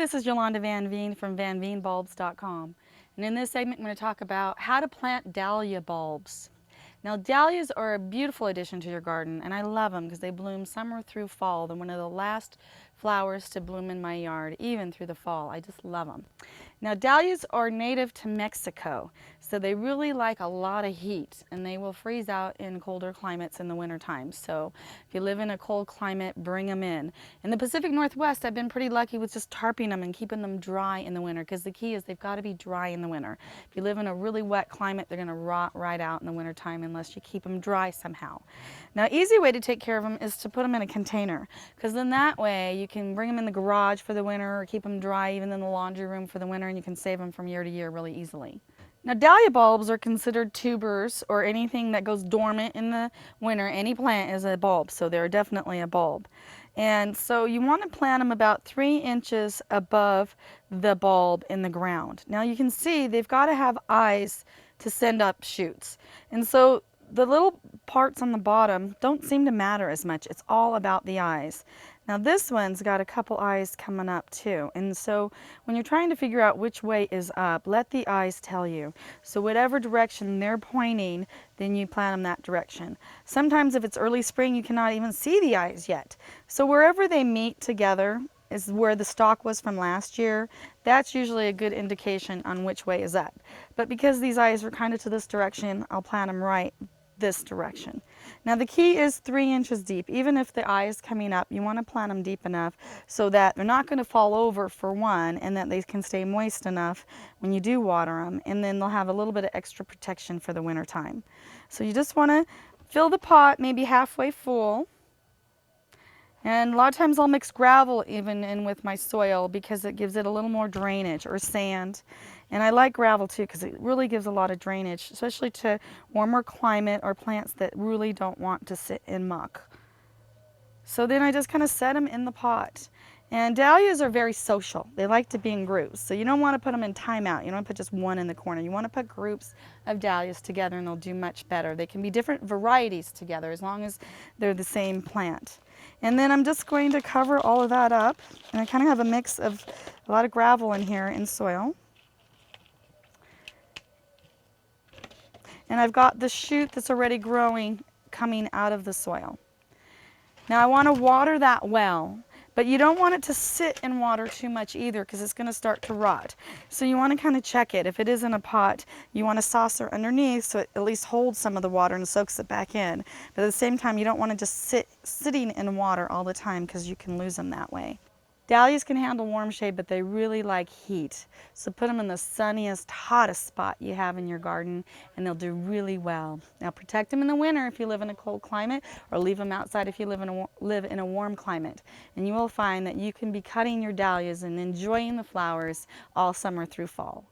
this is Yolanda Vanveen from vanveenbulbs.com, and in this segment I'm going to talk about how to plant dahlia bulbs. Now, dahlias are a beautiful addition to your garden, and I love them because they bloom summer through fall. They're one of the last flowers to bloom in my yard, even through the fall. I just love them. Now, dahlias are native to Mexico, so they really like a lot of heat, and they will freeze out in colder climates in the wintertime. So if you live in a cold climate, bring them in. In the Pacific Northwest, I've been pretty lucky with just tarping them and keeping them dry in the winter, because the key is they've got to be dry in the winter. If you live in a really wet climate, they're going to rot right out in the wintertime unless you keep them dry somehow. Now, easy way to take care of them is to put them in a container, because then that way you can bring them in the garage for the winter or keep them dry even in the laundry room for the winter, and you can save them from year to year really easily. Now, dahlia bulbs are considered tubers, or anything that goes dormant in the winter. Any plant is a bulb, so they're definitely a bulb. And so you want to plant them about 3 inches above the bulb in the ground. Now you can see they've got to have eyes to send up shoots. And so the little parts on the bottom don't seem to matter as much. It's all about the eyes. Now this one's got a couple eyes coming up too. And so when you're trying to figure out which way is up, let the eyes tell you. So whatever direction they're pointing, then you plant them that direction. Sometimes if it's early spring, you cannot even see the eyes yet. So wherever they meet together is where the stalk was from last year. That's usually a good indication on which way is up. But because these eyes are kind of to this direction, I'll plant them right this direction. Now the key is 3 inches deep. Even if the eye is coming up, you want to plant them deep enough so that they're not going to fall over, for one, and that they can stay moist enough when you do water them, and then they'll have a little bit of extra protection for the winter time. So you just want to fill the pot maybe halfway full. And a lot of times I'll mix gravel even in with my soil because it gives it a little more drainage, or sand. And I like gravel too because it really gives a lot of drainage, especially to warmer climate or plants that really don't want to sit in muck. So then I just kind of set them in the pot. And dahlias are very social. They like to be in groups. So you don't want to put them in timeout. You don't want to put just one in the corner. You want to put groups of dahlias together, and they'll do much better. They can be different varieties together as long as they're the same plant. And then I'm just going to cover all of that up. And I kind of have a mix of a lot of gravel in here and soil. And I've got the shoot that's already growing coming out of the soil. Now I want to water that well, but you don't want it to sit in water too much either because it's going to start to rot. So you want to kind of check it. If it is in a pot, you want a saucer underneath so it at least holds some of the water and soaks it back in. But at the same time, you don't want to just sitting in water all the time because you can lose them that way. Dahlias can handle warm shade, but they really like heat. So put them in the sunniest, hottest spot you have in your garden, and they'll do really well. Now protect them in the winter if you live in a cold climate, or leave them outside if you live in a warm climate. And you will find that you can be cutting your dahlias and enjoying the flowers all summer through fall.